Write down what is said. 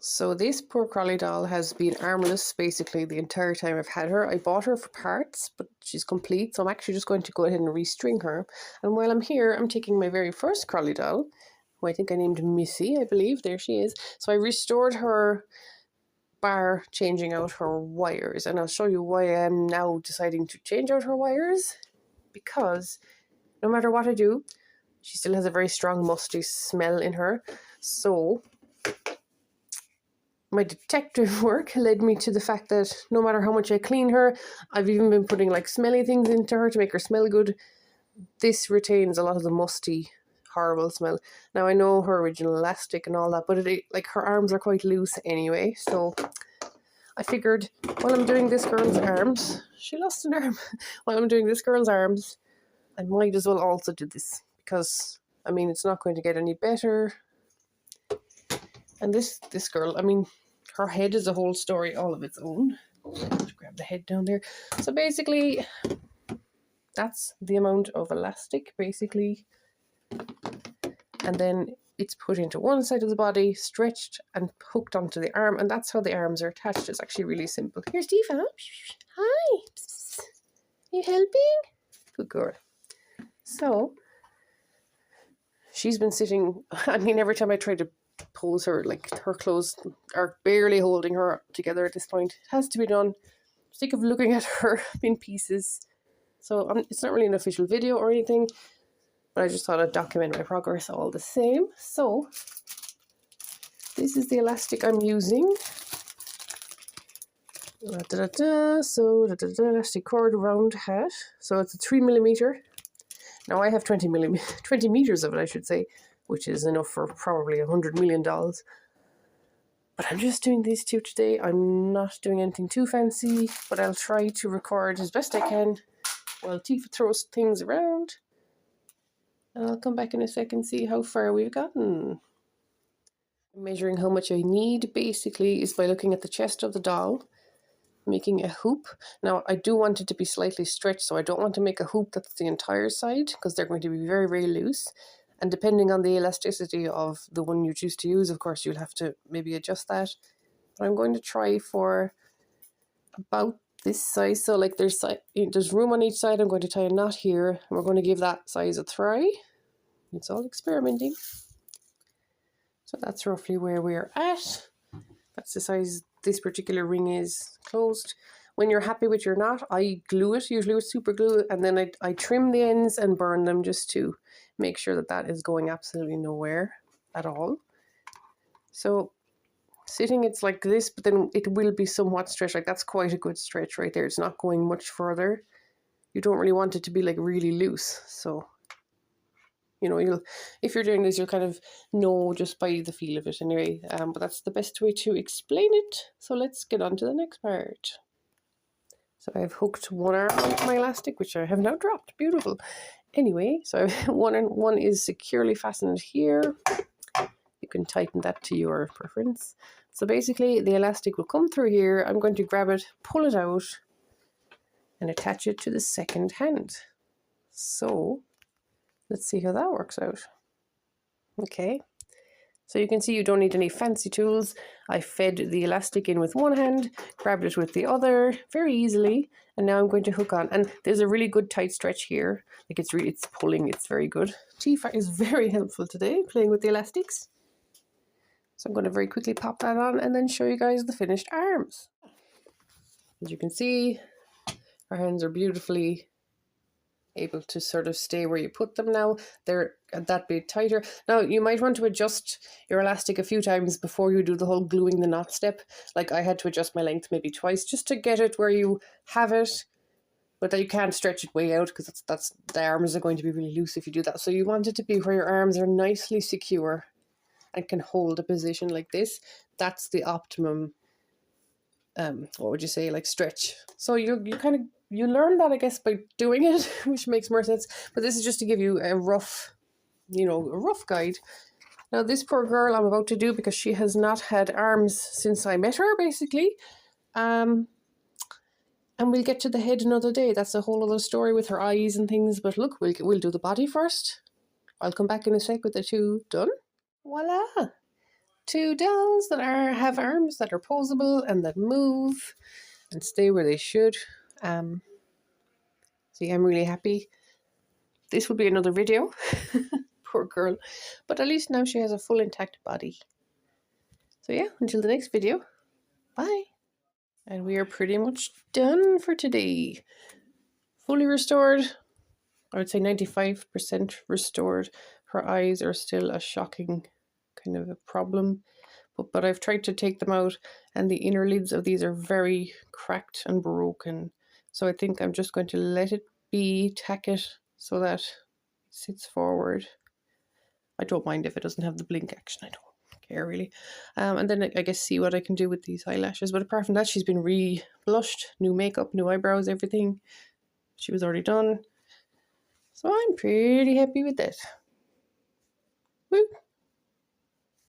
So this poor Crolly doll has been armless basically the entire time I've had her. I bought her for parts, but she's complete, so I'm actually just going to go ahead and restring her. And while I'm here, I'm taking my very first Crolly doll, who I think I named Missy, I believe. There she is. So I restored her bar, changing out her wires. And I'll show you why I'm now deciding to change out her wires. Because no matter what I do, she still has a very strong musty smell in her. So my detective work led me to the fact that no matter how much I clean her, I've even been putting like smelly things into her to make her smell good, this retains a lot of the musty, horrible smell. Now I know her original elastic and all that, but like her arms are quite loose anyway, so I figured while I'm doing this girl's arms, she lost an arm, while I'm doing this girl's arms, I might as well also do this, because I mean it's not going to get any better. And this girl, I mean, her head is a whole story all of its own. Let's grab the head down there. So basically, that's the amount of elastic, basically. And then it's put into one side of the body, stretched and hooked onto the arm. And that's how the arms are attached. It's actually really simple. Here's Tifa. Hi. You helping? Good girl. So, she's been sitting, I mean, every time I try to pose her, like her clothes are barely holding her together at this point. It has to be done. I'm sick of looking at her in pieces. So it's not really an official video or anything, but I just thought I'd document my progress all the same. So this is the elastic I'm using. So elastic cord round hat. So it's a 3mm. Now I have 20 meters of it, I should say, which is enough for probably $100 million. But I'm just doing these two today. I'm not doing anything too fancy, but I'll try to record as best I can while Tifa throws things around. And I'll come back in a second and see how far we've gotten. Measuring how much I need basically is by looking at the chest of the doll, making a hoop. Now I do want it to be slightly stretched, so I don't want to make a hoop that's the entire side, because they're going to be very, very loose. And depending on the elasticity of the one you choose to use, of course, you'll have to maybe adjust that. But I'm going to try for about this size. So like there's room on each side. I'm going to tie a knot here. And we're going to give that size a try. It's all experimenting. So that's roughly where we're at. That's the size this particular ring is closed. When you're happy with your knot, I glue it, usually with super glue, and then I trim the ends and burn them just to make sure that that is going absolutely nowhere at all. So sitting it's like this, but then it will be somewhat stretched. Like that's quite a good stretch right there. It's not going much further. You don't really want it to be like really loose. So, you know, if you're doing this, you'll kind of know just by the feel of it anyway. But that's the best way to explain it. So let's get on to the next part. So I've hooked one arm onto my elastic, which I have now dropped. Beautiful. Anyway, so one is securely fastened here. You can tighten that to your preference. So basically, the elastic will come through here. I'm going to grab it, pull it out, and attach it to the second hand. So let's see how that works out. Okay. So you can see you don't need any fancy tools. I fed the elastic in with one hand, grabbed it with the other very easily, and now I'm going to hook on. And there's a really good tight stretch here. Like it's pulling, it's very good. Tifa is very helpful today, playing with the elastics. So I'm going to very quickly pop that on and then show you guys the finished arms. As you can see, our hands are beautifully able to sort of stay where you put them now. They're that bit tighter. Now you might want to adjust your elastic a few times before you do the whole gluing the knot step. Like I had to adjust my length maybe twice just to get it where you have it, but that you can't stretch it way out, because that's the arms are going to be really loose if you do that. So you want it to be where your arms are nicely secure and can hold a position like this. That's the optimum what would you say, like stretch. So you learn that, I guess, by doing it, which makes more sense. But this is just to give you a rough, a rough guide. Now this poor girl I'm about to do, because she has not had arms since I met her, basically. And we'll get to the head another day. That's a whole other story with her eyes and things. But look, we'll do the body first. I'll come back in a sec with the two done. Voila! 2 dolls that have arms that are posable and that move and stay where they should. So yeah, I'm really happy. This will be another video. Poor girl. But at least now she has a full intact body. So yeah, until the next video. Bye. And we are pretty much done for today. Fully restored. I would say 95% restored. Her eyes are still a shocking kind of a problem. But I've tried to take them out, and the inner lids of these are very cracked and broken. So I think I'm just going to let it be, tack it so that it sits forward. I don't mind if it doesn't have the blink action. I don't care really. And then I guess see what I can do with these eyelashes. But apart from that, she's been re-blushed, new makeup, new eyebrows, everything. She was already done. So I'm pretty happy with that. Woo!